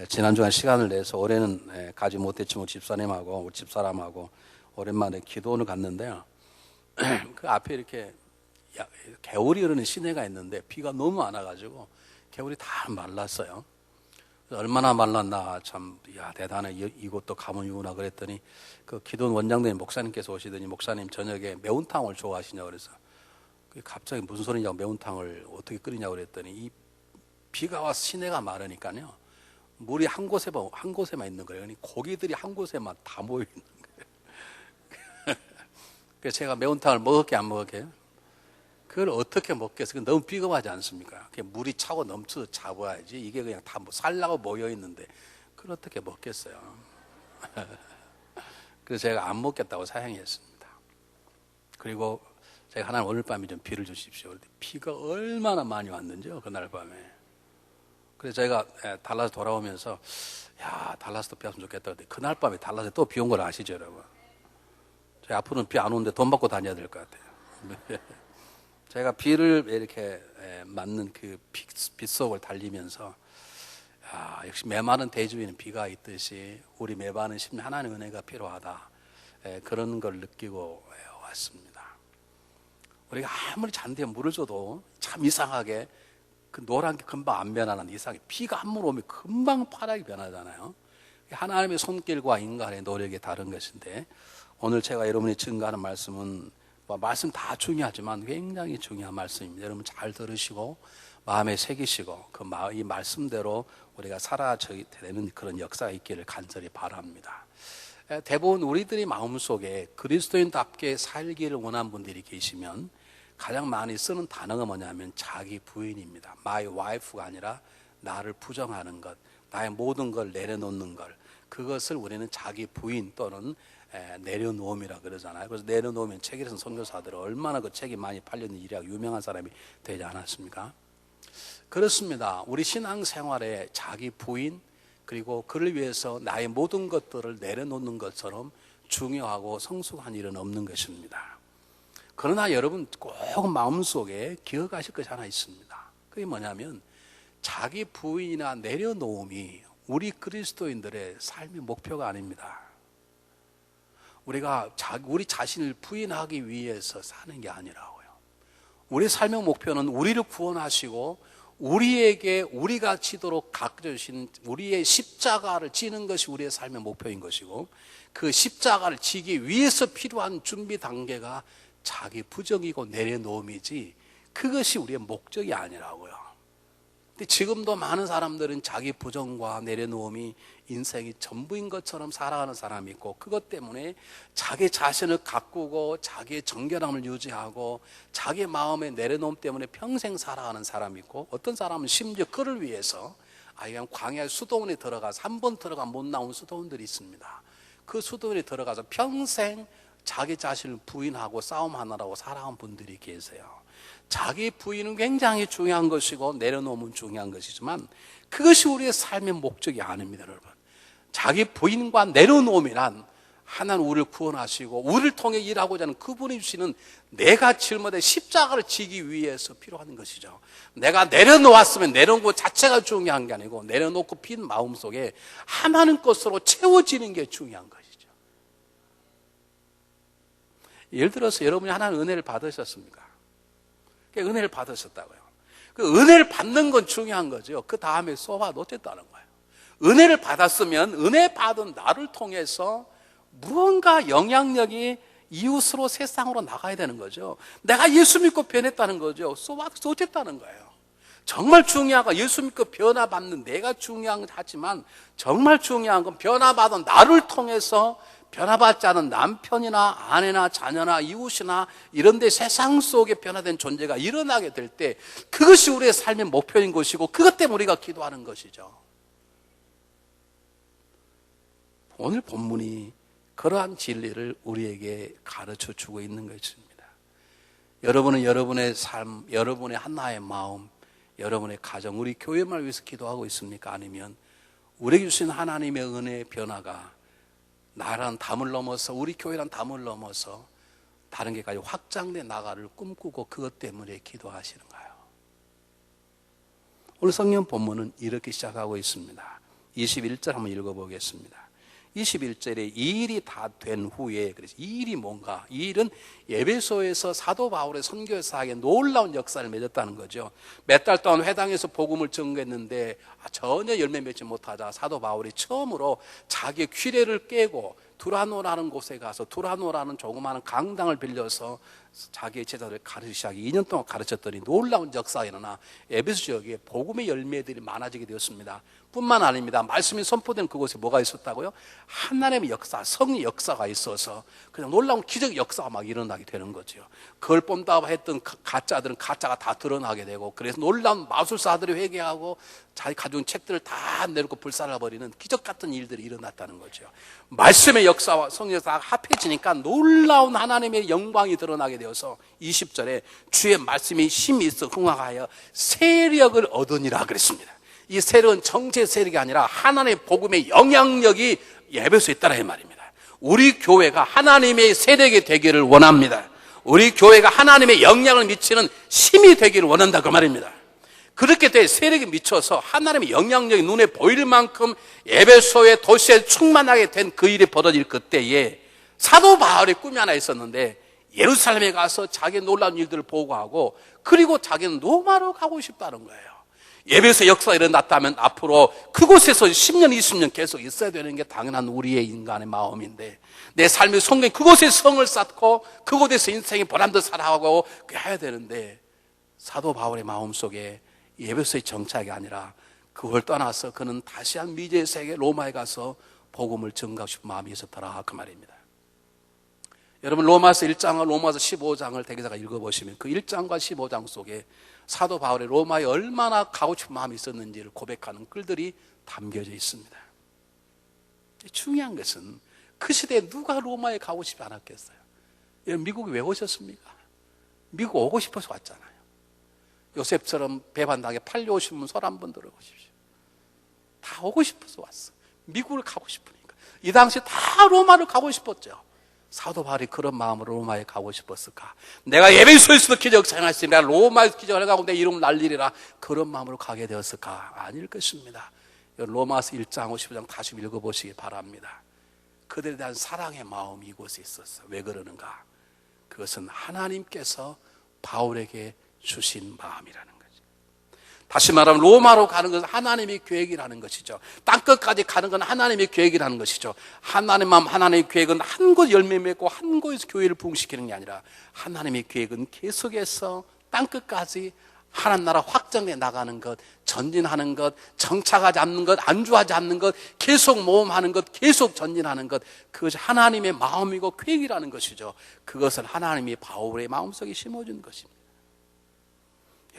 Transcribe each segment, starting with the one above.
지난주에 시간을 내서 올해는 가지 못했지만 집사님하고 우리 집사람하고 오랜만에 기도원을 갔는데요. 그 앞에 이렇게 개울이 흐르는 시내가 있는데 비가 너무 안 와가지고 개울이 다 말랐어요. 얼마나 말랐나 참 대단해. 이곳도 가면 이구나 그랬더니 그 기도원 원장님 목사님께서 오시더니 목사님 저녁에 매운탕을 좋아하시냐고 그래서 갑자기 무슨 소리냐고 매운탕을 어떻게 끓이냐고 그랬더니 이 비가 와서 시내가 마르니까요 물이 한 곳에만 있는 거예요. 고기들이 한 곳에만 다 모여 있는 거예요. 그래서 제가 매운탕을 먹을게 안 먹을게요? 그걸 어떻게 먹겠어요? 너무 비겁하지 않습니까? 그냥 물이 차고 넘쳐서 잡아야지. 이게 그냥 다 살라고 모여 있는데 그걸 어떻게 먹겠어요? 그래서 제가 안 먹겠다고 사양했습니다. 그리고 제가 하나님 오늘 밤에 좀 비를 주십시오. 비가 얼마나 많이 왔는지요, 그날 밤에. 그래서 제가 달라스 돌아오면서 달라스도 비 왔으면 좋겠다. 그날 밤에 달라스에 또 비 온 걸 아시죠, 여러분? 제가 앞으로는 비 안 오는데 돈 받고 다녀야 될 것 같아요. 제가 비를 이렇게 맞는 그 빗속을 달리면서 역시 메마른 대주위는 비가 있듯이 우리 메마른 심리 하나님의 은혜가 필요하다. 그런 걸 느끼고 왔습니다. 우리가 아무리 잔디에 물을 줘도 참 이상하게 그 노란 게 금방 안 변하는 이상하게 비가 한 번 오면 금방 파랗게 변하잖아요. 하나님의 손길과 인간의 노력이 다른 것인데 오늘 제가 여러분이 증거하는 말씀은 말씀 다 중요하지만 굉장히 중요한 말씀입니다. 여러분 잘 들으시고 마음에 새기시고 이 말씀대로 우리가 살아져야 되는 그런 역사가 있기를 간절히 바랍니다. 대부분 우리들의 마음속에 그리스도인답게 살기를 원하는 분들이 계시면 가장 많이 쓰는 단어가 뭐냐면 자기 부인입니다. My wife가 아니라 나를 부정하는 것, 나의 모든 걸 내려놓는 것, 그것을 우리는 자기 부인 또는 내려놓음이라 그러잖아요. 그래서 내려놓으면 책에 쓴 선교사들은 얼마나 그 책이 많이 팔렸는 일이라고 유명한 사람이 되지 않았습니까? 그렇습니다. 우리 신앙생활에 자기 부인 그리고 그를 위해서 나의 모든 것들을 내려놓는 것처럼 중요하고 성숙한 일은 없는 것입니다. 그러나 여러분 꼭 마음속에 기억하실 것이 하나 있습니다. 그게 뭐냐면 자기 부인이나 내려놓음이 우리 그리스도인들의 삶의 목표가 아닙니다. 우리가 우리 자신을 부인하기 위해서 사는 게 아니라고요. 우리 삶의 목표는 우리를 구원하시고 우리에게 우리가 지도록 가르쳐주신 우리의 십자가를 지는 것이 우리의 삶의 목표인 것이고 그 십자가를 지기 위해서 필요한 준비 단계가 자기 부정이고 내려놓음이지 그것이 우리의 목적이 아니라고요. 근데 지금도 많은 사람들은 자기 부정과 내려놓음이 인생이 전부인 것처럼 살아가는 사람이 있고 그것 때문에 자기 자신을 가꾸고 자기의 정결함을 유지하고 자기 마음의 내려놓음 때문에 평생 살아가는 사람이 있고 어떤 사람은 심지어 그를 위해서 그냥 광야 수도원에 들어가서 한 번 들어가 못 나온 수도원들이 있습니다. 그 수도원에 들어가서 평생 자기 자신을 부인하고 싸움하느라고 살아간 분들이 계세요. 자기 부인은 굉장히 중요한 것이고 내려놓으면 중요한 것이지만 그것이 우리의 삶의 목적이 아닙니다, 여러분. 자기 부인과 내려놓음이란 하나님 우리를 구원하시고 우리를 통해 일하고자 하는 그분이 주시는 내가 짊어진 십자가를 지기 위해서 필요한 것이죠. 내가 내려놓았으면 내려놓은 것 자체가 중요한 게 아니고 내려놓고 빈 마음속에 하나님 것으로 채워지는 게 중요한 것이죠. 예를 들어서 여러분이 하나님 은혜를 받으셨습니까? 은혜를 받으셨다고요. 그 은혜를 받는 건 중요한 거죠. 그 다음에 쏘아 놓쳤다는 거예요. 은혜를 받았으면 은혜 받은 나를 통해서 무언가 영향력이 이웃으로 세상으로 나가야 되는 거죠. 내가 예수 믿고 변했다는 거죠. 쏘아 놓쳤다는 거예요. 정말 중요한 건 예수 믿고 변화받는 내가 중요한 하지만 정말 중요한 건 변화받은 나를 통해서 변화받지 않은 남편이나 아내나 자녀나 이웃이나 이런 데 세상 속에 변화된 존재가 일어나게 될 때 그것이 우리의 삶의 목표인 것이고 그것 때문에 우리가 기도하는 것이죠. 오늘 본문이 그러한 진리를 우리에게 가르쳐 주고 있는 것입니다. 여러분은 여러분의 삶, 여러분의 하나의 마음, 여러분의 가정, 우리 교회만 위해서 기도하고 있습니까? 아니면 우리에게 주신 하나님의 은혜의 변화가 나란 담을 넘어서 우리 교회란 담을 넘어서 다른 게까지 확장돼 나가를 꿈꾸고 그것 때문에 기도하시는가요? 오늘 성경 본문은 이렇게 시작하고 있습니다. 21절 한번 읽어보겠습니다. 21절에 이 일이 다 된 후에, 그래서 이 일이 뭔가? 이 일은 에베소에서 사도 바울의 선교 사역에 놀라운 역사를 맺었다는 거죠. 몇 달 동안 회당에서 복음을 전거했는데 전혀 열매 맺지 못하자 사도 바울이 처음으로 자기의 규례를 깨고 두라노라는 곳에 가서 두라노라는 조그마한 강당을 빌려서 자기의 제자들을 가르치기 시작해 2년 동안 가르쳤더니 놀라운 역사가 일어나 에베소 지역에 복음의 열매들이 많아지게 되었습니다. 뿐만 아닙니다. 말씀이 선포된 그곳에 뭐가 있었다고요? 하나님의 역사, 성의 역사가 있어서 그냥 놀라운 기적 역사가 막 일어나게 되는 거죠. 그걸 본다고 했던 가짜들은 가짜가 다 드러나게 되고, 그래서 놀라운 마술사들이 회개하고 자기 가져온 책들을 다 내놓고 불살라버리는 기적 같은 일들이 일어났다는 거죠. 말씀의 역사와 성의 역사가 합해지니까 놀라운 하나님의 영광이 드러나게 되어서 20절에 주의 말씀이 힘이 있어 흥황하여 세력을 얻으니라 그랬습니다. 이 세력은 정치의 세력이 아니라 하나님의 복음의 영향력이 에베소에 있다라 이 말입니다. 우리 교회가 하나님의 세력이 되기를 원합니다. 우리 교회가 하나님의 영향을 미치는 힘이 되기를 원한다 그 말입니다. 그렇게 돼 세력이 미쳐서 하나님의 영향력이 눈에 보일 만큼 에베소의 도시에 충만하게 된 그 일이 벌어질 그때에 사도 바울의 꿈이 하나 있었는데 예루살렘에 가서 자기의 놀라운 일들을 보고하고, 그리고 자기는 로마로 가고 싶다는 거예요. 에베소 역사가 일어났다면 앞으로 그곳에서 10년, 20년 계속 있어야 되는 게 당연한 우리의 인간의 마음인데, 내 삶의 성경이 그곳에 성을 쌓고 그곳에서 인생의 보람도 살아가고 해야 되는데, 사도 바울의 마음속에 에베소의 정착이 아니라 그걸 떠나서 그는 다시 한 미지의 세계 로마에 가서 복음을 전가하고 싶은 마음이 있었더라 그 말입니다. 여러분 로마서 1장과 로마서 15장을 대개자가 읽어보시면 그 1장과 15장 속에 사도 바울의 로마에 얼마나 가고 싶은 마음이 있었는지를 고백하는 글들이 담겨져 있습니다. 중요한 것은 그 시대에 누가 로마에 가고 싶지 않았겠어요? 여러분 미국에 왜 오셨습니까? 미국 오고 싶어서 왔잖아요. 요셉처럼 배반당에 팔려오신 분 손 한번 들어보십시오. 다 오고 싶어서 왔어. 미국을 가고 싶으니까. 이 당시 다 로마를 가고 싶었죠. 사도 바울이 그런 마음으로 로마에 가고 싶었을까? 내가 에베소에서도 기적 행했으니 내가 로마에서 기적을 해가고 내 이름 날리리라, 그런 마음으로 가게 되었을까? 아닐 것입니다. 로마서 1장 15장 다시 읽어보시기 바랍니다. 그들에 대한 사랑의 마음이 이곳에 있었어. 왜 그러는가? 그것은 하나님께서 바울에게 주신 마음이라는 거죠. 다시 말하면 로마로 가는 것은 하나님의 계획이라는 것이죠. 땅끝까지 가는 건 하나님의 계획이라는 것이죠. 하나님 마음, 하나님의 계획은 한 곳 열매 맺고 한 곳에서 교회를 부흥시키는 게 아니라 하나님의 계획은 계속해서 땅끝까지 하나님 나라 확장해 나가는 것, 전진하는 것, 정착하지 않는 것, 안주하지 않는 것, 계속 모험하는 것, 계속 전진하는 것, 그것이 하나님의 마음이고 계획이라는 것이죠. 그것을 하나님이 바울의 마음속에 심어준 것입니다.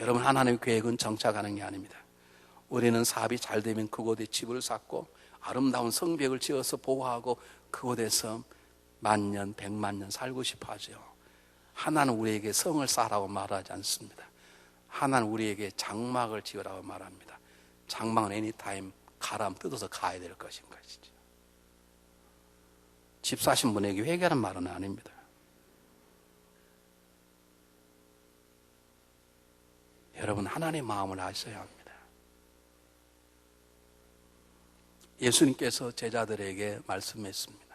여러분 하나님의 계획은 정착하는 게 아닙니다. 우리는 사업이 잘 되면 그곳에 집을 쌓고 아름다운 성벽을 지어서 보호하고 그곳에서 만년, 백만년 살고 싶어 하죠. 하나는 우리에게 성을 쌓으라고 말하지 않습니다. 하나는 우리에게 장막을 지으라고 말합니다. 장막은 애니타임 가라면 뜯어서 가야 될 것인 것이죠. 집 사신 분에게 회개하는 말은 아닙니다. 여러분 하나님의 마음을 아셔야 합니다. 예수님께서 제자들에게 말씀했습니다.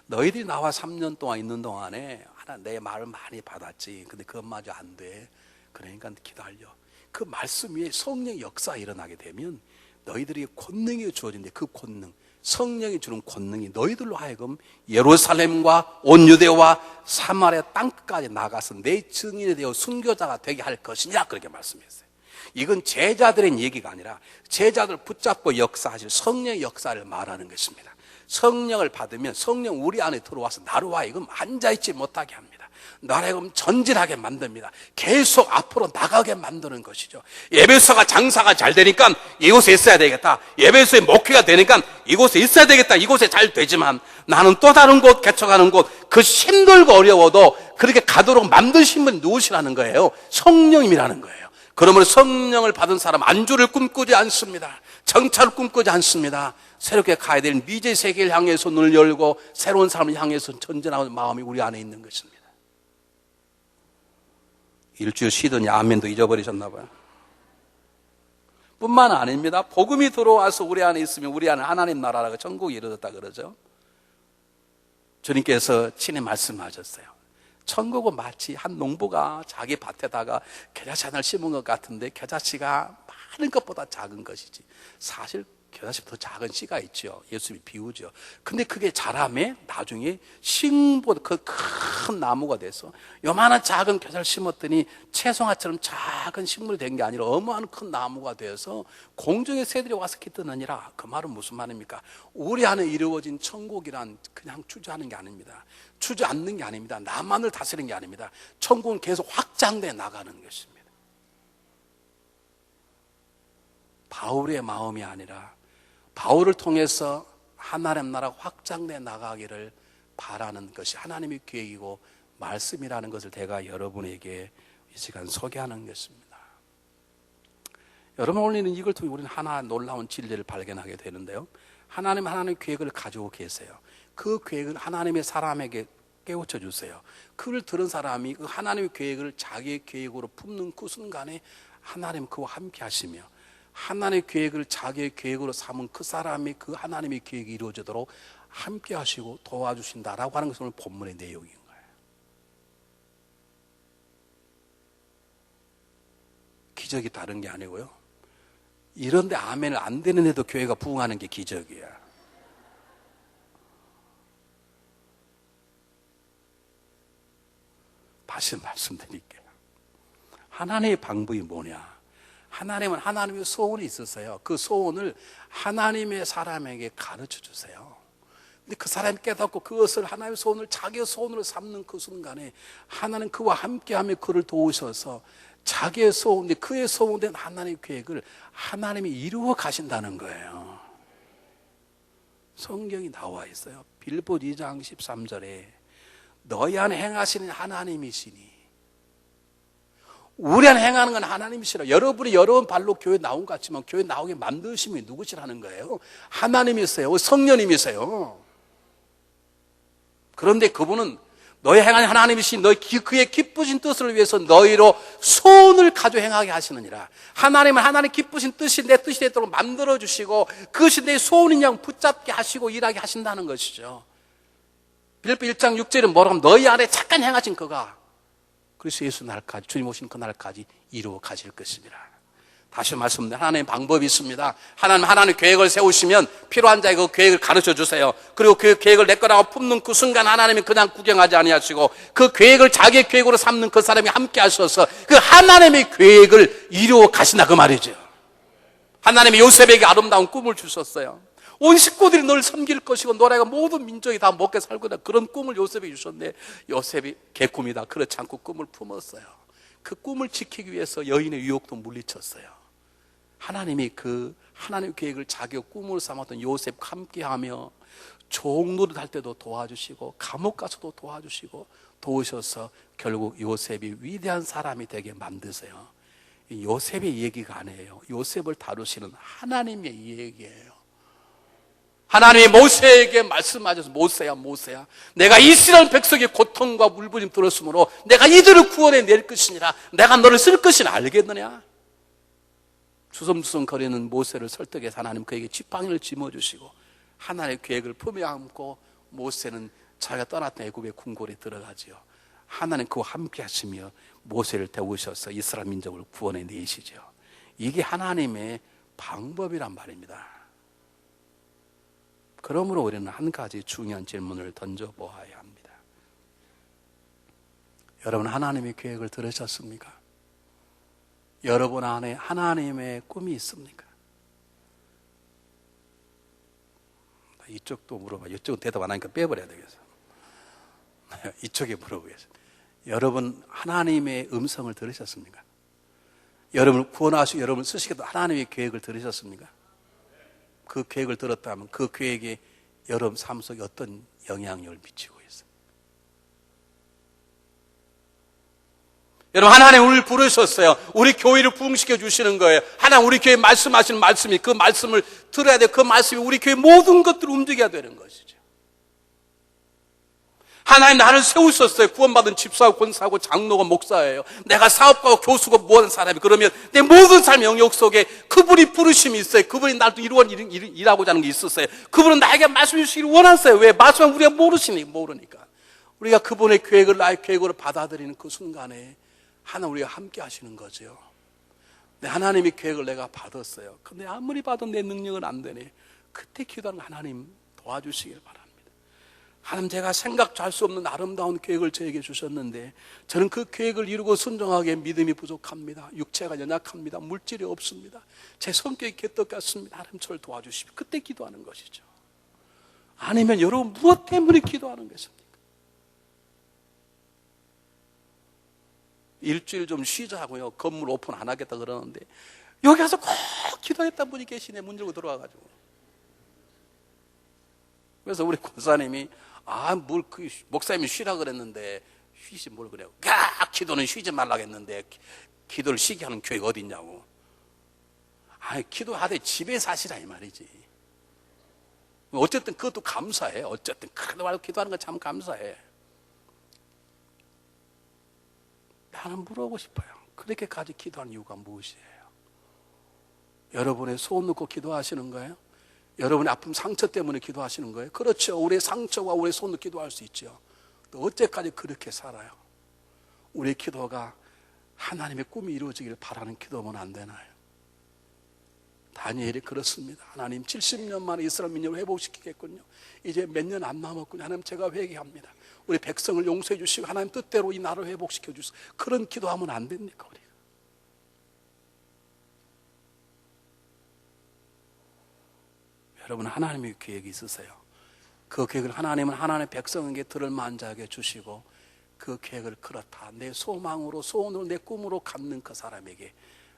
너희들이 나와 3년 동안 있는 동안에 하나 내 말을 많이 받았지. 근데 그것마저 안 돼. 그러니까 기다려. 그 말씀 위에 성령의 역사가 일어나게 되면 너희들이 권능이 주어진대. 그 권능, 성령이 주는 권능이 너희들로 하여금 예루살렘과 온 유대와 사마리아 땅끝까지 나가서 내 증인이 되어 순교자가 되게 할 것이냐, 그렇게 말씀했어요. 이건 제자들의 얘기가 아니라 제자들 붙잡고 역사하실 성령의 역사를 말하는 것입니다. 성령을 받으면 성령 우리 안에 들어와서 나로 하여금 앉아있지 못하게 합니다. 나로 하여금 전진하게 만듭니다. 계속 앞으로 나가게 만드는 것이죠. 에베소가 장사가 잘 되니까 이곳에 있어야 되겠다. 에베소의 목회가 되니까 이곳에 있어야 되겠다. 이곳에 잘 되지만 나는 또 다른 곳 개척하는 곳, 그 힘들고 어려워도 그렇게 가도록 만드신 분 누구시라는 거예요? 성령님이라는 거예요. 그러므로 성령을 받은 사람 안주를 꿈꾸지 않습니다. 정찰을 꿈꾸지 않습니다. 새롭게 가야 될 미제 세계를 향해서 눈을 열고 새로운 삶을 향해서 전진하는 마음이 우리 안에 있는 것입니다. 일주일 쉬더니 아멘도 잊어버리셨나 봐요. 뿐만 아닙니다. 복음이 들어와서 우리 안에 있으면 우리 안에 하나님 나라라고 천국이 이루어졌다 그러죠. 주님께서 친히 말씀하셨어요. 천국은 마치 한 농부가 자기 밭에다가 겨자씨 하나를 심은 것 같은데 겨자씨가 많은 것보다 작은 것이지. 사실 겨자씨보다 더 작은 씨가 있죠. 예수님이 비우죠. 근데 그게 자라매 나중에 싱보다 그 큰 나무가 돼서 요만한 작은 겨자를 심었더니 채송화처럼 작은 식물이 된 게 아니라 어마한 큰 나무가 되어서 공중의 새들이 와서 깃드느니라. 그 말은 무슨 말입니까? 우리 안에 이루어진 천국이란 그냥 주저하는 게 아닙니다. 주저앉는 게 아닙니다. 나만을 다스리는 게 아닙니다. 천국은 계속 확장돼 나가는 것입니다. 바울의 마음이 아니라 바울을 통해서 하나님 나라가 확장돼 나가기를 바라는 것이 하나님의 계획이고 말씀이라는 것을 제가 여러분에게 이 시간 소개하는 것입니다. 여러분, 오늘은 이걸 통해 우리는 하나 놀라운 진리를 발견하게 되는데요. 하나님의 계획을 가지고 계세요. 그 계획을 하나님의 사람에게 깨우쳐 주세요. 그걸 들은 사람이 그 하나님의 계획을 자기의 계획으로 품는 그 순간에 하나님 그와 함께 하시며 하나님의 계획을 자기의 계획으로 삼은 그 사람이 그 하나님의 계획이 이루어지도록 함께 하시고 도와주신다라고 하는 것이 오늘 본문의 내용인 거예요. 기적이 다른 게 아니고요. 이런데 아멘을 안 되는데도 교회가 부흥하는 게 기적이야. 다시 말씀드릴게요. 하나님의 방법이 뭐냐? 하나님은 하나님의 소원이 있었어요. 그 소원을 하나님의 사람에게 가르쳐 주세요. 근데 그 사람이 깨닫고 그것을 하나님의 소원을 자기의 소원으로 삼는 그 순간에 하나님 그와 함께하며 그를 도우셔서 자기의 소원, 그의 소원된 하나님의 계획을 하나님이 이루어 가신다는 거예요. 성경이 나와 있어요. 빌보 2장 13절에 너희 안에 행하시는 하나님이시니, 우리 안에 행하는 건 하나님이시라. 여러분이 여러 발로 교회 나온 것 같지만 교회 나오게 만드심이 누구시라는 거예요? 하나님이세요. 성령님이세요. 그런데 그분은 너희 행하는 하나님이신 너희 그의 기쁘신 뜻을 위해서 너희로 소원을 가져 행하게 하시느니라. 하나님은 하나님 기쁘신 뜻이 내 뜻이 되도록 만들어주시고 그것이 내 소원인 양 붙잡게 하시고 일하게 하신다는 것이죠. 빌립보 1장 6절은 뭐라고 하면 너희 안에 잠깐 행하신 그가 그래서 예수 날까지, 주님 오신 그날까지 이루어 가실 것입니다. 다시 말씀드립니다. 하나님의 방법이 있습니다. 하나님 계획을 세우시면 필요한 자에게 그 계획을 가르쳐 주세요. 그리고 그 계획을 내 거라고 품는 그 순간 하나님이 그냥 구경하지 아니하시고 그 계획을 자기의 계획으로 삼는 그 사람이 함께 하셔서 그 하나님의 계획을 이루어 가신다 그 말이죠. 하나님이 요셉에게 아름다운 꿈을 주셨어요. 온 식구들이 널 섬길 것이고 너네가 모든 민족이 다 먹게 살 거다. 그런 꿈을 요셉이 주셨는데 요셉이 개꿈이다 그렇지 않고 꿈을 품었어요. 그 꿈을 지키기 위해서 여인의 유혹도 물리쳤어요. 하나님이 그 하나님의 계획을 자기 꿈으로 삼았던 요셉과 함께하며 종노릇 할 때도 도와주시고 감옥 가서도 도와주시고 도우셔서 결국 요셉이 위대한 사람이 되게 만드세요. 요셉의 얘기가 아니에요. 요셉을 다루시는 하나님의 얘기예요. 하나님이 모세에게 말씀하셔서 모세야 내가 이스라엘 백성의 고통과 울부심 들었으므로 내가 이들을 구원해낼 것이니라. 내가 너를 쓸 것이라 알겠느냐. 주섬주섬 거리는 모세를 설득해서 하나님 그에게 지팡이를 짊어주시고 하나님의 계획을 품에 안고 모세는 자기가 떠났던 애굽의 궁궐에 들어가지요. 하나님 그와 함께 하시며 모세를 데우셔서 이스라엘 민족을 구원해내시죠. 이게 하나님의 방법이란 말입니다. 그러므로 우리는 한 가지 중요한 질문을 던져보아야 합니다. 여러분, 하나님의 계획을 들으셨습니까? 여러분 안에 하나님의 꿈이 있습니까? 이쪽도 물어봐. 이쪽은 대답 안 하니까 빼버려야 되겠어. 이쪽에 물어보겠습니다. 여러분 하나님의 음성을 들으셨습니까? 여러분을 구원하시고 여러분을 쓰시겠다 하나님의 계획을 들으셨습니까? 그 계획을 들었다면 그 계획이 여러분 삶 속에 어떤 영향력을 미치고 있어요? 여러분 하나님 우리를 부르셨어요. 우리 교회를 부흥시켜 주시는 거예요. 하나님 우리 교회에 말씀하시는 말씀이 그 말씀을 들어야 돼요. 그 말씀이 우리 교회 모든 것들을 움직여야 되는 것이죠. 하나님 나를 세우셨어요. 구원받은 집사하고 권사하고 장로고 목사예요. 내가 사업가고 교수고 무엇한 사람이 그러면 내 모든 삶 영역 속에 그분이 부르심이 있어요. 그분이 나도 일하고자 하는 게 있었어요. 그분은 나에게 말씀 주시기를 원하세요. 왜? 말씀을 우리가 모르니까. 우리가 그분의 계획을 나의 계획으로 받아들이는 그 순간에 하나님 우리가 함께 하시는 거죠. 하나님의 계획을 내가 받았어요. 근데 아무리 봐도 내 능력은 안 되네. 그때 기도하는 하나님 도와주시길 바랍니다. 하나님 제가 생각도 할 수 없는 아름다운 계획을 저에게 주셨는데 저는 그 계획을 이루고 순종하기에 믿음이 부족합니다. 육체가 연약합니다. 물질이 없습니다. 제 성격이 개떡 같습니다. 하나님 저를 도와주십시오. 그때 기도하는 것이죠. 아니면 여러분 무엇 때문에 기도하는 것입니까? 일주일 좀 쉬자 하고요. 건물 오픈 안 하겠다 그러는데 여기 가서 꼭 기도했던 분이 계시네. 문 열고 들어와가지고. 그래서 우리 권사님이 목사님이 쉬라 그랬는데 쉬지 뭘 그래요. 기도는 쉬지 말라고 했는데 기도를 쉬게 하는 교회가 어디 있냐고. 기도하되 집에 사시라 이 말이지. 어쨌든 그것도 감사해. 어쨌든 그래도 말고 기도하는 거 참 감사해. 나는 물어보고 싶어요. 그렇게까지 기도하는 이유가 무엇이에요? 여러분의 소원 놓고 기도하시는 거예요? 여러분의 아픔 상처 때문에 기도하시는 거예요? 그렇죠. 우리의 상처와 우리의 소원도 기도할 수 있죠. 또 어째까지 그렇게 살아요? 우리의 기도가 하나님의 꿈이 이루어지기를 바라는 기도면 안 되나요? 다니엘이 그렇습니다. 하나님 70년 만에 이스라엘 민족을 회복시키겠군요. 이제 몇 년 안 남았군요. 하나님 제가 회개합니다. 우리 백성을 용서해 주시고 하나님 뜻대로 이 나라를 회복시켜 주세요. 그런 기도하면 안 됩니까 우리가? 여러분 하나님의 계획이 있으세요. 그 계획을 하나님은 하나님의 백성에게 들을 만자하게 주시고 그 계획을 그렇다 내 소망으로 소원으로 내 꿈으로 갖는 그 사람에게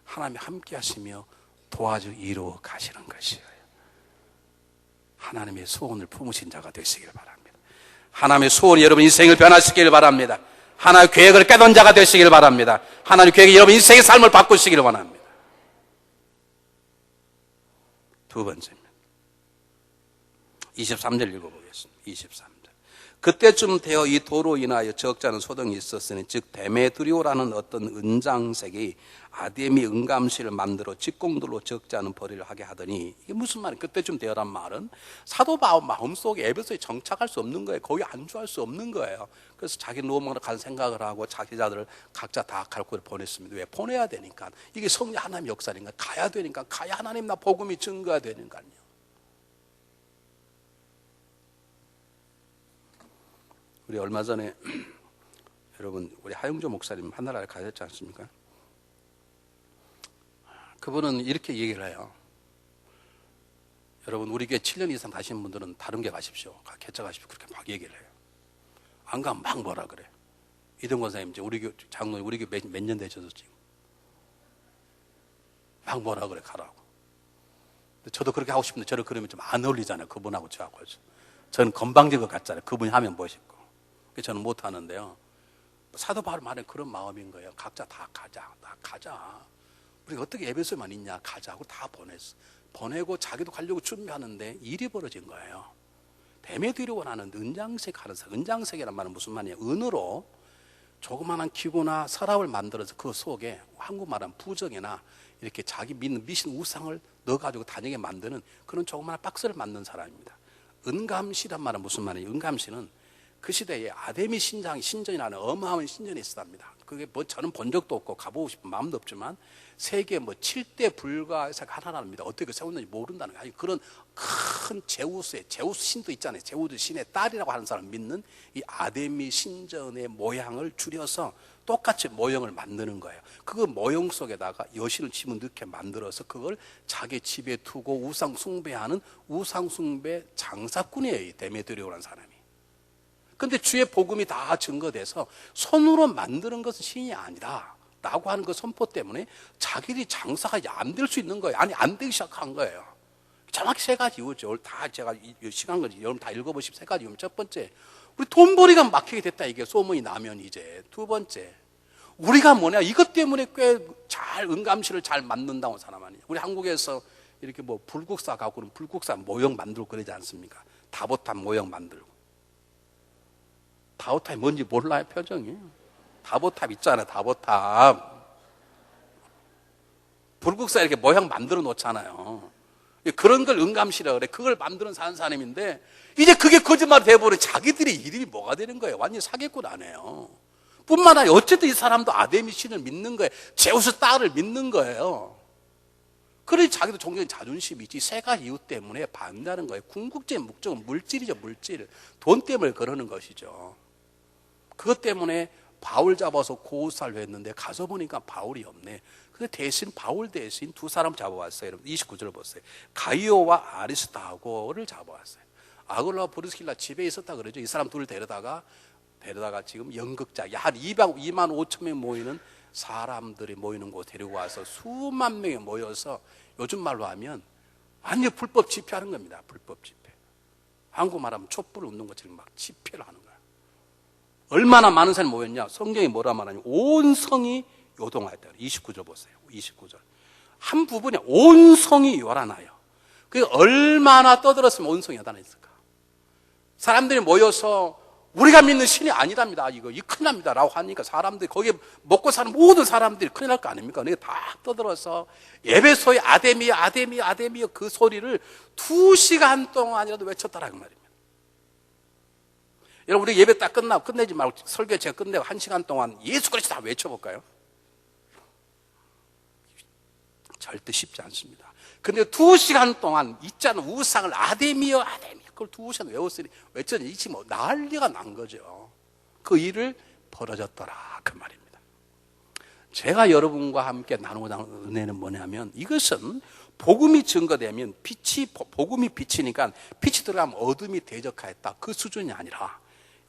하나님이 함께 하시며 도와주 이루어 가시는 것이에요. 하나님의 소원을 품으신 자가 되시길 바랍니다. 하나님의 소원이 여러분 인생을 변화시키길 바랍니다. 하나님의 계획을 깨닫는 자가 되시길 바랍니다. 하나님의 계획이 여러분 인생의 삶을 바꾸시기를 원합니다. 두 번째입니다. 23절 읽어보겠습니다. 23절. 그때쯤 되어 이 도로 인하여 적잖은 소동이 있었으니 즉 데메드리오라는 어떤 은장색이 아데미 은감실을 만들어 직공들로 적지 않은 벌이를 하게 하더니 이게 무슨 말이에요? 그때쯤 되어란 말은 사도 바울 마음속에 에베소에 정착할 수 없는 거예요. 거기 안주할 수 없는 거예요. 그래서 자기 로마로 갈 생각을 하고 자기자들을 각자 다 갈고리 보냈습니다. 왜? 보내야 되니까. 이게 성령 하나님의 역사니까 가야 되니까 가야 하나님 나 복음이 증거가 되니까요. 우리 얼마 전에 여러분 우리 하영조 목사님 하늘나라에 가셨지 않습니까? 그분은 이렇게 얘기를 해요. 여러분 우리 교회 7년 이상 가신 분들은 다른 교 가십시오. 개척하십시오. 그렇게 막 얘기를 해요. 안 가면 막 뭐라 그래. 이동건 선생님 이제 우리 교 장로님 우리 교회 몇 년 되셔서 지금 막 뭐라 그래 가라고. 저도 그렇게 하고 싶은데 저를 그러면 좀 안 어울리잖아요. 그분하고 저하고. 저는 건방진 것 같잖아요. 그분이 하면 멋있고. 저는 못 하는데요. 사도 바울 말에 그런 마음인 거예요. 각자 다 가자. 우리가 어떻게 에베소에만 있냐. 가자 하고 다 보냈어. 보내고 자기도 가려고 준비하는데 일이 벌어진 거예요. 데메드리오라는 은장색 하는 사. 은장색이란 말은 무슨 말이에요? 은으로 조그마한 기구나 서랍을 만들어서 그 속에 한국말은 부적이나 이렇게 자기 믿는 미신 우상을 넣어가지고 다니게 만드는 그런 조그마한 박스를 만든 사람입니다. 은감시란 말은 무슨 말이에요? 은감시는 그 시대에 아데미 신전이라는 어마어마한 신전이 있었답니다. 그게 뭐 저는 본 적도 없고 가보고 싶은 마음도 없지만 세계 뭐 7대 불가에서 하나랍니다. 어떻게 세웠는지 모른다는 거예요. 그런 큰 제우스 신도 있잖아요. 제우스 신의 딸이라고 하는 사람 믿는 이 아데미 신전의 모양을 줄여서 똑같이 모형을 만드는 거예요. 그 모형 속에다가 여신을 집어넣게 만들어서 그걸 자기 집에 두고 우상 숭배하는 우상 숭배 장사꾼이에요. 이 데메드리오라는 사람이. 근데 주의 복음이 다 증거돼서 손으로 만드는 것은 신이 아니다 라고 하는 그 선포 때문에 자기들이 장사가 안 될 수 있는 거예요. 아니 안 되기 시작한 거예요. 정확히 세 가지 이유죠. 다 제가 시간 걸리 여러분 다 읽어보시면 세 가지 이유면 첫 번째 우리 돈벌이가 막히게 됐다 이게 소문이 나면 이제 두 번째 우리가 뭐냐 이것 때문에 꽤 잘 은감실을 잘 만든다고 사람 아니냐. 우리 한국에서 이렇게 뭐 불국사 가고 그러면 불국사 모형 만들고 그러지 않습니까? 다보탑 모형 만들고 다보탑이 뭔지 몰라요, 표정이. 다보탑 있잖아요, 다보탑. 불국사 이렇게 모양 만들어 놓잖아요. 그런 걸 응감시라 그래. 그걸 만드는 사는 사람인데, 이제 그게 거짓말이 돼버려. 자기들의 이름이 뭐가 되는 거예요? 완전히 사기꾼 아니에요. 뿐만 아니라 어쨌든 이 사람도 아데미 신을 믿는 거예요. 제우스 딸을 믿는 거예요. 그러니 자기도 종교적인 자존심이 있지. 세 가지 이유 때문에 반대하는 거예요. 궁극적인 목적은 물질이죠, 물질. 돈 때문에 그러는 것이죠. 그것 때문에 바울 잡아서 고우살로 했는데 가서 보니까 바울이 없네. 근데 대신 바울 대신 두 사람 잡아왔어요. 여러분 29절 보세요. 가이오와 아리스타고를 잡아왔어요. 아굴라와 브리스길라 집에 있었다 그러죠. 이 사람 둘을 데려다가 지금 연극자 한 2만 5천 명 모이는 사람들이 모이는 곳 데리고 와서 수만 명이 모여서 요즘 말로 하면 완전 불법 집회하는 겁니다. 불법 집회. 한국 말하면 촛불 웃는 것처럼 막 집회를 하는 거예요. 얼마나 많은 사람이 모였냐? 성경이 뭐라 말하냐? 온 성이 요동하였다. 29절 보세요. 29절. 한 부분에 온 성이 요란하여. 그게 얼마나 떠들었으면 온 성이 요란했을까? 사람들이 모여서 우리가 믿는 신이 아니랍니다. 이거 큰일 납니다. 라고 하니까 사람들이 거기에 먹고 사는 모든 사람들이 큰일 날 거 아닙니까? 그러니까 다 떠들어서 예배소에 아데미여 그 소리를 2시간 동안이라도 외쳤다라는 말입니다. 여러분 우리 예배 딱 끝내지 말고 설교 제가 끝내고 1시간 동안 예수 그리스도 다 외쳐볼까요? 절대 쉽지 않습니다. 근데 2시간 동안 있잖아 우상을 아데미여 그걸 2시간 외쳤더니 이치 뭐 난리가 난 거죠. 그 일을 벌어졌더라 그 말입니다. 제가 여러분과 함께 나누고자 하는 은혜는 뭐냐면 이것은 복음이 증거되면 복음이 빛이니까 빛이 들어가면 어둠이 대적하였다 그 수준이 아니라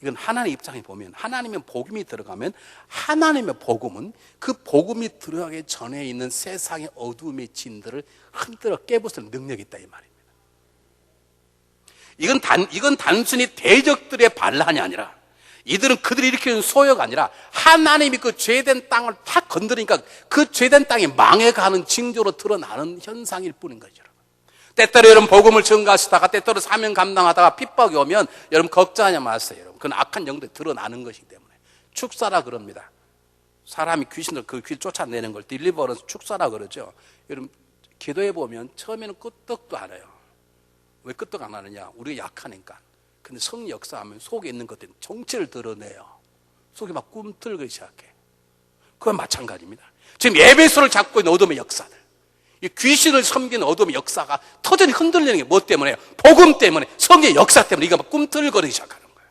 이건 하나님의 입장에 보면 하나님의 복음이 들어가면 하나님의 복음은 그 복음이 들어가기 전에 있는 세상의 어둠의 진들을 흔들어 깨부수는 능력이 있다 이 말입니다. 이건 단순히 대적들의 반란이 아니라 이들은 그들이 일으키는 소요가 아니라 하나님이 그 죄된 땅을 탁 건드리니까 그 죄된 땅이 망해가는 징조로 드러나는 현상일 뿐인 거죠. 때때로 여러분 복음을 증거하시다가 때때로 사명 감당하다가 핍박이 오면 여러분 걱정하지 마세요. 여러분. 그건 악한 영들이 드러나는 것이기 때문에 축사라 그럽니다. 사람이 귀신을 그 귀 쫓아내는 걸 딜리버런스 축사라 그러죠. 여러분 기도해 보면 처음에는 끄떡도 안 해요. 왜 끄떡 안 하느냐? 우리가 약하니까. 근데 성 역사하면 속에 있는 것들은 정체를 드러내요. 속이 막 꿈틀기 시작해. 그건 마찬가지입니다. 지금 예배소를 잡고 있는 어둠의 역사들. 이 귀신을 섬기는 어둠의 역사가 터전히 흔들리는 게 뭐 때문에요? 복음 때문에, 성의 역사 때문에 이거 막 꿈틀거리기 시작하는 거예요.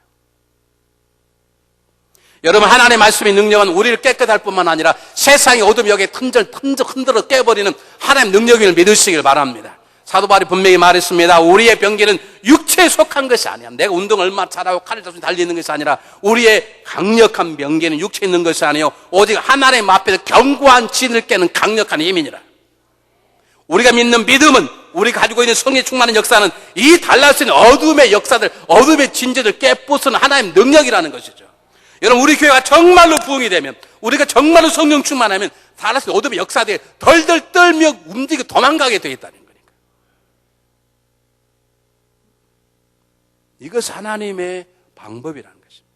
여러분 하나님의 말씀의 능력은 우리를 깨끗할 할 뿐만 아니라 세상의 어둠 여기에 흔들어 깨버리는 하나님의 능력을 믿으시길 바랍니다. 사도 바울이 분명히 말했습니다. 우리의 병기는 육체에 속한 것이 아니야. 내가 운동 얼마나 잘하고 칼을 잡고 달리는 것이 아니라 우리의 강력한 병기는 육체에 있는 것이 아니요 오직 하나님 앞에서 견고한 진을 깨는 강력한 힘이니라. 우리가 믿는 믿음은 우리가 가지고 있는 성령의 충만한 역사는 이 달랄 수 있는 어둠의 역사들, 어둠의 진재들 깨부수는 하나님의 능력이라는 것이죠. 여러분 우리 교회가 정말로 부흥이 되면 우리가 정말로 성령 충만하면 달랄 수 있는 어둠의 역사들이 덜덜 떨며 움직이고 도망가게 되겠다는 거니까. 이것이 하나님의 방법이라는 것입니다.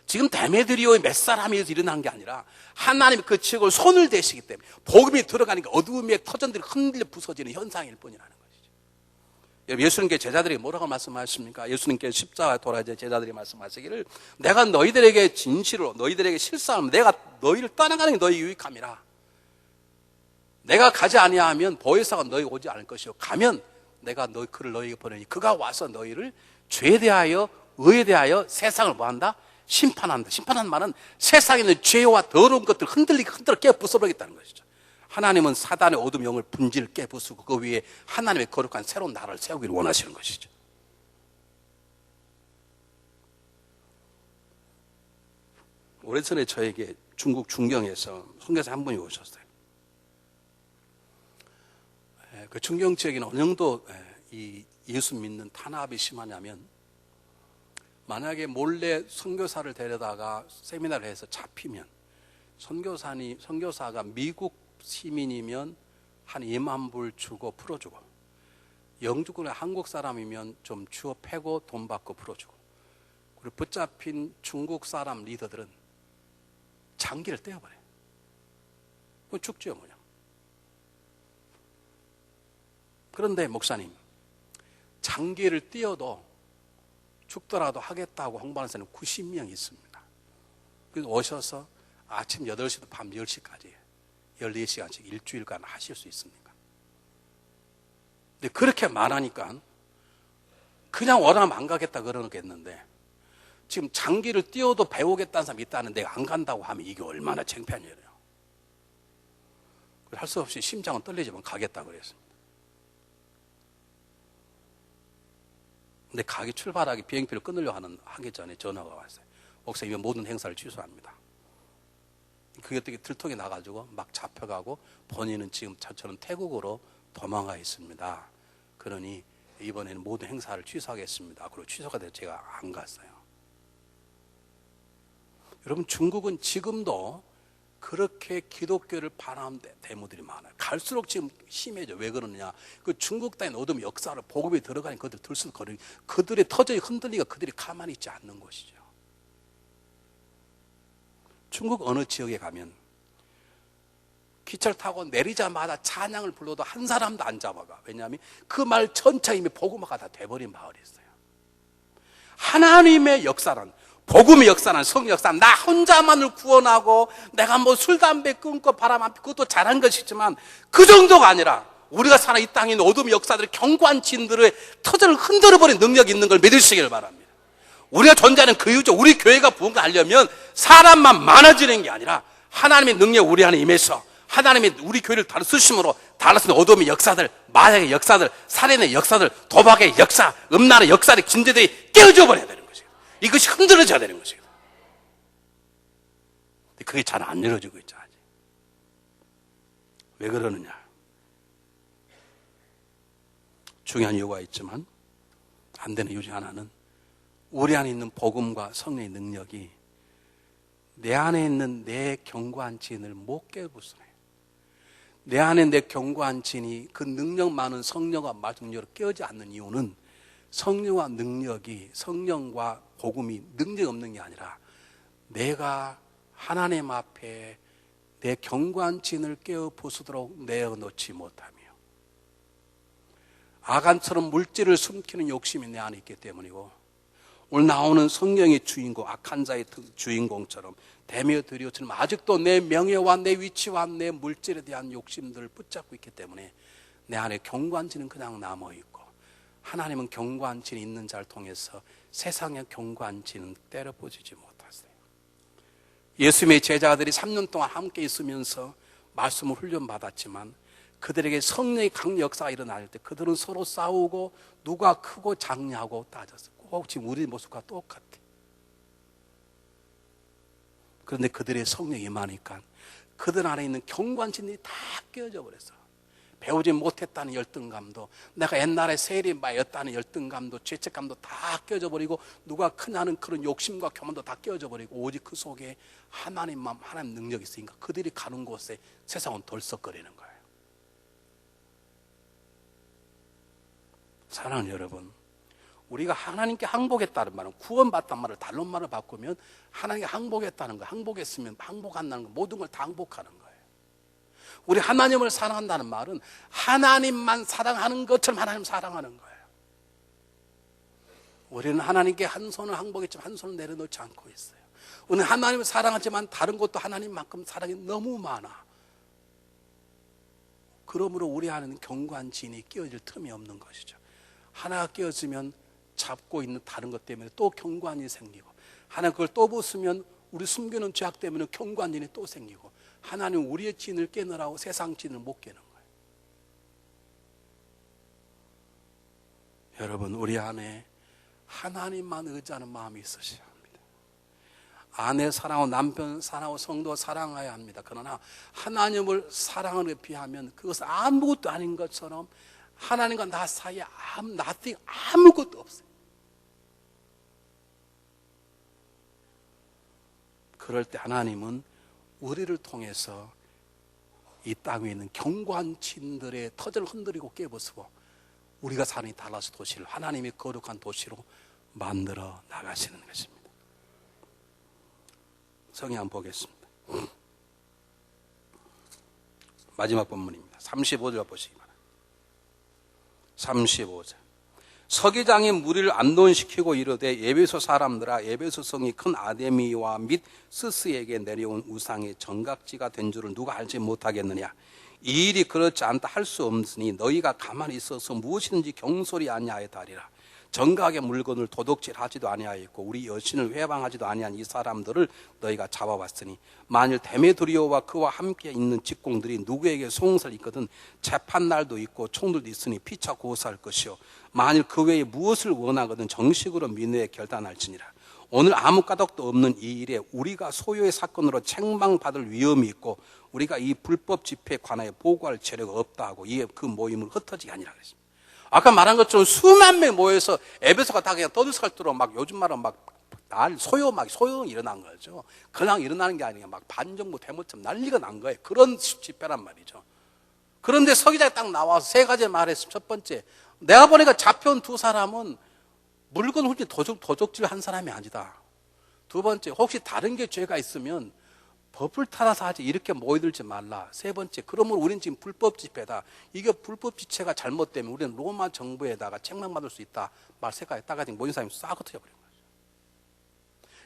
지금 데메드리오의 몇 사람이 일어난 게 아니라 하나님이 그 지역을 손을 대시기 때문에 복음이 들어가니까 어둠의 터전들이 흔들려 부서지는 현상일 뿐이라는 것이죠. 여러분 예수님께 제자들이 뭐라고 말씀하십니까? 예수님께 십자가에 돌아가자 제자들이 말씀하시기를 내가 너희들에게 진실로 너희들에게 실사하면 내가 너희를 떠나가는 게 너희 유익함이라. 내가 가지 아니하면 보혜사가 너희 오지 않을 것이요 가면 내가 그를 너희에게 보내니 그가 와서 너희를 죄에 대하여 의에 대하여 세상을 뭐한다? 심판한다. 심판한 말은 세상에 있는 죄와 더러운 것들을 흔들어 깨부숴버리겠다는 것이죠. 하나님은 사단의 어둠 영을 분질 깨부수고 그 위에 하나님의 거룩한 새로운 나라를 세우기를 원하시는 것이죠. 오래전에 저에게 중국 중경에서 선교사 한 분이 오셨어요. 그 중경 지역에는 어느 정도 이 예수 믿는 탄압이 심하냐면 만약에 몰래 선교사를 데려다가 세미나를 해서 잡히면 선교사가 미국 시민이면 한 2만 불 주고 풀어주고 영주권의 한국 사람이면 좀 주워 패고 돈 받고 풀어주고 우리 붙잡힌 중국 사람 리더들은 장기를 떼어버려요. 그건 죽죠, 뭐냐. 그런데 목사님, 장기를 띄어도 죽더라도 하겠다고 홍보하는 사람이 90명 있습니다. 그래서 오셔서 아침 8시부터 밤 10시까지 14시간씩 일주일간 하실 수 있습니까? 근데 그렇게 말하니까 그냥 오라면 안 가겠다 그러겠는데, 지금 장기를 띄어도 배우겠다는 사람이 있다는 내가 안 간다고 하면 이게 얼마나 창피한 일이에요. 할 수 없이 심장은 떨리지만 가겠다 그랬습니다. 근데 가기 출발하기 비행기를 끊으려고 하기 전에 전화가 왔어요. 목사님, 모든 행사를 취소합니다. 그게 어떻게 들통이 나가지고 막 잡혀가고 본인은 지금 저처럼 태국으로 도망가 있습니다. 그러니 이번에는 모든 행사를 취소하겠습니다. 그리고 취소가 돼서 제가 안 갔어요. 여러분, 중국은 지금도 그렇게 기독교를 반하는 데모들이 많아요. 갈수록 지금 심해져. 왜 그러느냐? 그 중국 땅에 얻은 역사를 복음이 들어가니 그들 들썩거리니 그들의 터전이 흔들리가 그들이 가만히 있지 않는 것이죠. 중국 어느 지역에 가면 기차를 타고 내리자마자 찬양을 불러도 한 사람도 안 잡아가. 왜냐하면 그 말 전체가 이미 복음화가 다 돼버린 마을이 있어요. 하나님의 역사는, 복음의 역사는, 성령 역사는 나 혼자만을 구원하고 내가 뭐 술, 담배 끊고 바람 안 피고 그것도 잘한 것이지만 그 정도가 아니라 우리가 사는 이 땅에 있는 어둠의 역사들의 견고한 진들의 터전을 흔들어버린 능력이 있는 걸 믿으시길 바랍니다. 우리가 존재하는 그 이유죠. 우리 교회가 부흥하려면 사람만 많아지는 게 아니라 하나님의 능력 우리 안에 임해서 하나님이 우리 교회를 다루 쓰심으로 달라쓰는 어둠의 역사들, 마약의 역사들, 살인의 역사들, 도박의 역사, 음란의 역사들, 진제들이 깨어져 버려야 되는 거죠. 이것이 흔들어져야 되는 거죠. 근데 그게 잘 안 이루어지고 있죠, 아직. 왜 그러느냐? 중요한 이유가 있지만 안 되는 이유 중 하나는 우리 안에 있는 복음과 성령의 능력이 내 안에 있는 내 견고한 진을 못 깨부수네. 내 안에 내 견고한 진이 그 능력 많은 성령과 말씀력으로 깨어지 않는 이유는 성령과 능력이, 성령과 복음이 능력이 없는 게 아니라 내가 하나님 앞에 내 견고한 진을 깨어 부수도록 내어놓지 못하며 아간처럼 물질을 숨기는 욕심이 내 안에 있기 때문이고, 오늘 나오는 성령의 주인공, 악한 자의 주인공처럼 데메드리오처럼 아직도 내 명예와 내 위치와 내 물질에 대한 욕심들을 붙잡고 있기 때문에 내 안에 견고한 진은 그냥 남아있고, 하나님은 견고한 진이 있는 자를 통해서 세상의 견고한 진은 때려부수지 못하세요. 예수님의 제자들이 3년 동안 함께 있으면서 말씀을 훈련받았지만 그들에게 성령의 강력 역사가 일어날 때 그들은 서로 싸우고 누가 크고 작냐고 따졌어요. 꼭 지금 우리 모습과 똑같아. 그런데 그들의 성령이 임하니까 그들 안에 있는 견고한 진들이 다 깨어져 버렸어. 배우지 못했다는 열등감도, 내가 옛날에 세리마였다는 열등감도, 죄책감도 다 깨어져 버리고, 누가 크냐는 그런 욕심과 교만도 다 깨어져 버리고, 오직 그 속에 하나님만, 하나님 능력이 있으니까 그들이 가는 곳에 세상은 덜썩거리는 거예요. 사랑하는 여러분, 우리가 하나님께 항복했다는 말은, 구원받다는 말을 다른 말을 바꾸면 하나님께 항복했다는 거, 항복했으면 항복한다는 거, 모든 걸 다 항복하는 거예요. 우리 하나님을 사랑한다는 말은 하나님만 사랑하는 것처럼 하나님 사랑하는 거예요. 우리는 하나님께 한 손을 항복했지만 한 손을 내려놓지 않고 있어요. 우리는 하나님을 사랑하지만 다른 것도 하나님만큼 사랑이 너무 많아. 그러므로 우리 안에는 견고한 진이 끼어질 틈이 없는 것이죠. 하나가 끼어지면 잡고 있는 다른 것 때문에 또 견고한 진이 생기고, 하나 그걸 또 부수면 우리 숨기는 죄악 때문에 견고한 진이 또 생기고, 하나님은 우리의 진을 깨느라고 세상 진을 못 깨는 거예요. 여러분, 우리 안에 하나님만 의지하는 마음이 있으셔야 합니다. 아내 사랑하고 남편 사랑하고 성도 사랑해야 합니다. 그러나 하나님을 사랑하는 데 비하면 그것은 아무것도 아닌 것처럼 하나님과 나 사이에 아무것도 없어요. 그럴 때 하나님은 우리를 통해서 이 땅에 있는 견고한 진들의 터전을 흔들리고 깨부수고, 우리가 사는 이 달라스 도시를 하나님의 거룩한 도시로 만들어 나가시는 것입니다. 성경 한번 보겠습니다. 마지막 본문입니다. 35절 보시기 바랍니다. 35절. 서기장이 무리를 안돈시키고 이르되 에베소 사람들아, 에베소 성이 큰 아데미와 및 스스에게 내려온 우상의 정각지가 된 줄을 누가 알지 못하겠느냐. 이 일이 그렇지 않다 할 수 없으니 너희가 가만히 있어서 무엇이든지 경솔히 아니하였다리라. 정각의 물건을 도둑질하지도 아니하였고 우리 여신을 회방하지도 아니한 이 사람들을 너희가 잡아왔으니 만일 데메드리오와 그와 함께 있는 직공들이 누구에게 송사를 있거든 재판날도 있고 총들도 있으니 피차 고소할 것이요 만일 그 외에 무엇을 원하거든 정식으로 민회에 결단할지니라. 오늘 아무 까닭도 없는 이 일에 우리가 소요의 사건으로 책망받을 위험이 있고 우리가 이 불법 집회에 관하여 보고할 재료가 없다 하고 이에 그 모임을 흩어지게 하니라 그랬습니다. 아까 말한 것처럼 수만 명 모여서 에베소가 다 그냥 떠들썩도록 막 요즘 말은 막 소요 일어난 거죠. 그냥 일어나는 게 아니라 막 반정부 대모처럼 난리가 난 거예요. 그런 집회란 말이죠. 그런데 서기장이 딱 나와서 세 가지 말했습니다. 첫 번째, 내가 보니까 잡혀온 두 사람은 물건 훔친 도적질 한 사람이 아니다. 두 번째, 혹시 다른 게 죄가 있으면 법을 따라서 하지 이렇게 모여들지 말라. 세 번째, 그러면 우리는 지금 불법 집회다. 이게 불법 집회가 잘못되면 우리는 로마 정부에다가 책망받을 수 있다. 말 세 가지 따가지고 모인 사람이 싹 흩어져버린 거죠.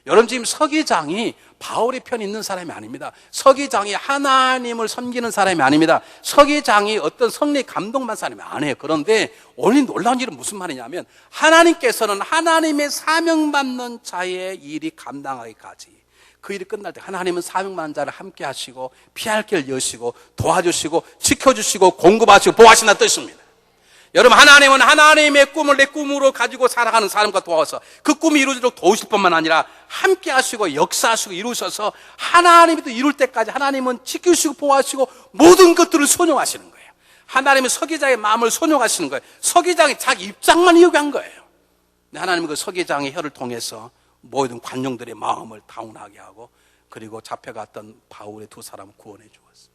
여러분 지금 서기장이 바울의 편에 있는 사람이 아닙니다. 서기장이 하나님을 섬기는 사람이 아닙니다. 서기장이 어떤 성례 감동받는 사람이 아니에요. 그런데 오늘 놀라운 일은 무슨 말이냐면 하나님께서는 하나님의 사명받는 자의 일이 감당하기까지 그 일이 끝날 때 하나님은 사명받는 자를 함께 하시고 피할 길을 여시고 도와주시고 지켜주시고 공급하시고 보호하신다는 뜻입니다. 여러분 하나님은 하나님의 꿈을 내 꿈으로 가지고 살아가는 사람과 도와서 그 꿈이 이루어지도록 도우실 뿐만 아니라 함께 하시고 역사하시고 이루셔서 하나님이 또 이룰 때까지 하나님은 지키시고 보호하시고 모든 것들을 손용하시는 거예요. 하나님은 서기장의 마음을 손용하시는 거예요. 서기장이 자기 입장만 이용한 거예요. 하나님은 그 서기장의 혀를 통해서 모든 관용들의 마음을 다운하게 하고 그리고 잡혀갔던 바울의 두 사람을 구원해 주었습니다.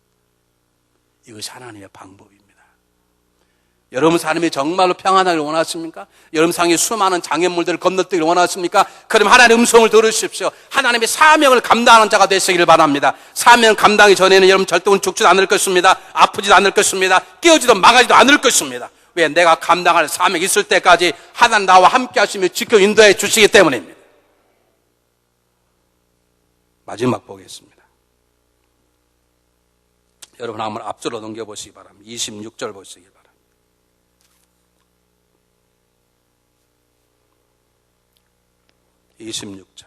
이것이 하나님의 방법입니다. 여러분 삶이 정말로 평안하길 원하십니까? 여러분 삶에 수많은 장애물들을 건너뛰기를 원하십니까? 그럼 하나님의 음성을 들으십시오. 하나님의 사명을 감당하는 자가 되시기를 바랍니다. 사명 감당이 전에는 여러분 절대 죽지도 않을 것입니다. 아프지도 않을 것입니다. 깨어지도 망하지도 않을 것입니다. 왜? 내가 감당할 사명이 있을 때까지 하나님 나와 함께 하시며 지켜 인도해 주시기 때문입니다. 마지막 보겠습니다. 여러분 한번 앞으로 넘겨보시기 바랍니다. 26절 보시기 바랍니다. 26절.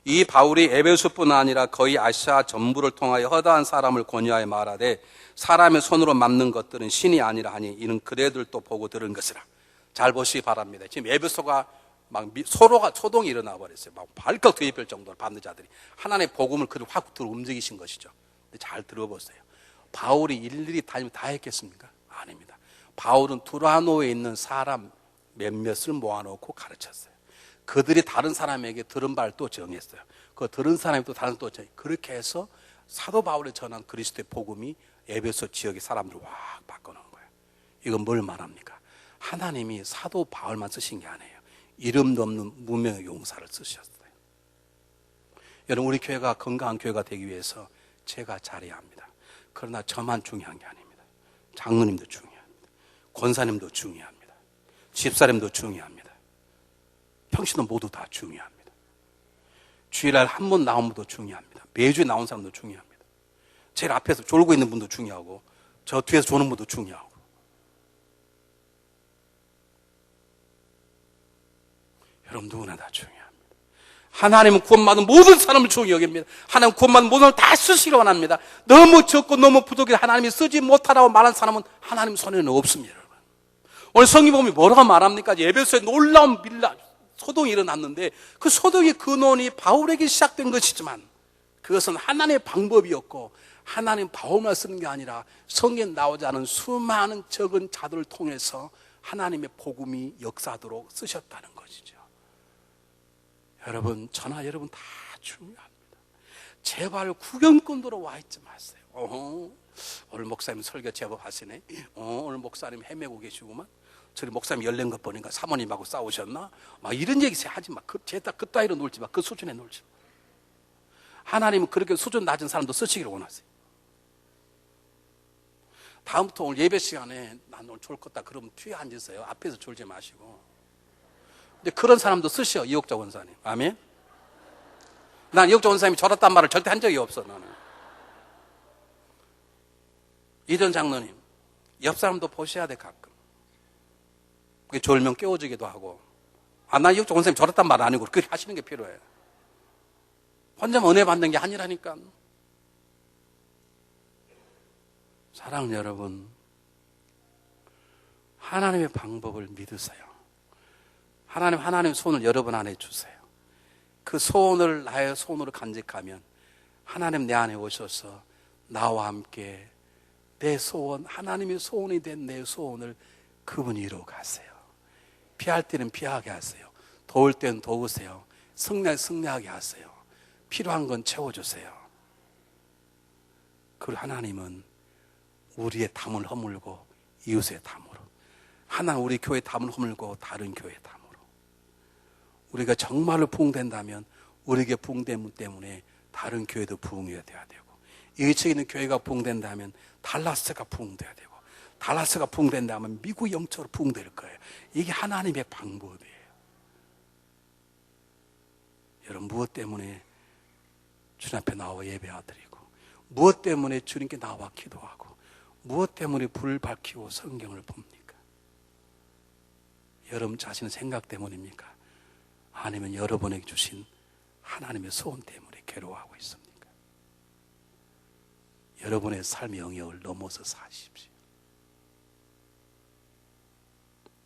이 바울이 에베소뿐 아니라 거의 아시아 전부를 통하여 허다한 사람을 권유하여 말하되 사람의 손으로 만든 것들은 신이 아니라 하니 이는 그대들도 보고 들은 것이라. 잘 보시기 바랍니다. 지금 에베소가 막 소동이 일어나 버렸어요. 막 발칵 뒤집힐 정도로 반대자들이 하나님의 복음을 그들 확 들어 움직이신 것이죠. 근데 잘 들어보세요. 바울이 일일이 다 했겠습니까? 아닙니다. 바울은 두라노에 있는 사람 몇몇을 모아놓고 가르쳤어요. 그들이 다른 사람에게 들은 바를 또 정했어요. 그 들은 사람이 또 다른 또 정했어요. 그렇게 해서 사도 바울이 전한 그리스도의 복음이 에베소 지역의 사람들을 확 바꿔놓은 거예요. 이건 뭘 말합니까? 하나님이 사도 바울만 쓰신 게 아니에요. 이름도 없는 무명의 용사를 쓰셨어요. 여러분 우리 교회가 건강한 교회가 되기 위해서 제가 잘해야 합니다. 그러나 저만 중요한 게 아닙니다. 장로님도 중요합니다. 권사님도 중요합니다. 집사님도 중요합니다. 평신도 모두 다 중요합니다. 주일날 한 번 나온 분도 중요합니다. 매주에 나온 사람도 중요합니다. 제일 앞에서 졸고 있는 분도 중요하고 저 뒤에서 조는 분도 중요하고 여러분 누구나 다 중요합니다. 하나님은 구원받은 모든 사람을 중히 여깁니다. 하나님은 구원받은 모든 사람을 다 쓰시기 원합니다. 너무 적고 너무 부족해 하나님이 쓰지 못하라고 말한 사람은 하나님 손에는 없습니다. 여러분. 오늘 성경 보면 뭐라고 말합니까? 에베소에 놀라운 소동이 일어났는데 그 소동의 근원이 바울에게 시작된 것이지만 그것은 하나님의 방법이었고 하나님 바울만 쓰는 게 아니라 성경에 나오지 않은 수많은 적은 자들을 통해서 하나님의 복음이 역사하도록 쓰셨다는 것이죠. 여러분 저나 여러분 다 중요합니다. 제발 구경꾼으로 와 있지 마세요. 오늘 목사님 설교 제법 하시네. 오늘 목사님 헤매고 계시구만. 저리 목사님 열린 것 보니까 사모님하고 싸우셨나? 막 이런 얘기 하지 마. 그 따위로 놀지 마. 그 수준에 놀지 마. 하나님은 그렇게 수준 낮은 사람도 쓰시기를 원하세요. 다음부터 오늘 예배 시간에 난 오늘 졸 것다 그러면 뒤에 앉으세요. 앞에서 졸지 마시고. 근데 그런 사람도 쓰셔. 이옥자 원사님. 아멘. 난 이옥자 원사님이 졸았단 말을 절대 한 적이 없어. 나는. 이전 장로님, 옆 사람도 보셔야 돼. 가끔. 그게 졸면 깨워지기도 하고. 난 이옥자 원사님 졸았단 말 아니고 그렇게 하시는 게 필요해. 혼자만 은혜 받는 게 아니라니까. 사랑하는 여러분, 하나님의 방법을 믿으세요. 하나님 손을 여러분 안에 주세요. 그 소원을 나의 소원으로 간직하면 하나님 내 안에 오셔서 나와 함께 내 소원, 하나님의 소원이 된 내 소원을 그분이 이루어 가세요. 피할 때는 피하게 하세요. 도울 때는 도우세요. 승리하게 하세요. 필요한 건 채워주세요. 그리고 하나님은 우리의 담을 허물고 이웃의 담으로, 하나는 우리 교회 담을 허물고 다른 교회 담으로, 우리가 정말로 부흥된다면 우리에게 부흥됨 때문에 다른 교회도 부흥이 돼야 되고, 이쪽에 있는 교회가 부흥된다면 달라스가 부흥돼야 되고, 달라스가 부흥된다면 미국 영적으로 부흥될 거예요. 이게 하나님의 방법이에요. 여러분, 무엇 때문에 주님 앞에 나와 예배드리고, 무엇 때문에 주님께 나와 기도하고, 무엇 때문에 불을 밝히고 성경을 봅니까? 여러분 자신의 생각 때문입니까? 아니면 여러분에게 주신 하나님의 소원 때문에 괴로워하고 있습니까? 여러분의 삶의 영역을 넘어서 사십시오.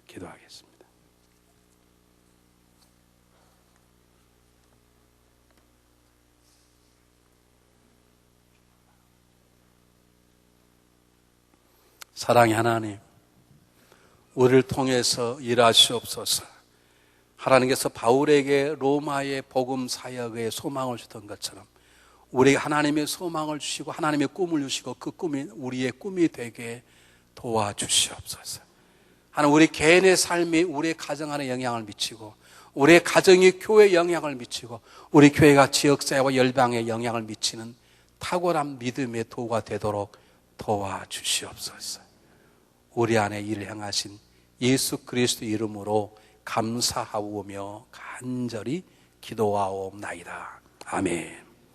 기도하겠습니다. 사랑의 하나님, 우리를 통해서 일하시옵소서. 하나님께서 바울에게 로마의 복음 사역의 소망을 주던 것처럼 우리에게 하나님의 소망을 주시고 하나님의 꿈을 주시고 그 꿈이 우리의 꿈이 되게 도와주시옵소서. 하나님, 우리 개인의 삶이 우리의 가정 안에 영향을 미치고, 우리의 가정이 교회에 영향을 미치고, 우리 교회가 지역사회와 열방에 영향을 미치는 탁월한 믿음의 도구가 되도록 도와주시옵소서. 우리 안에 일을 행하신 예수 그리스도 이름으로 감사하오며 간절히 기도하옵나이다. 아멘.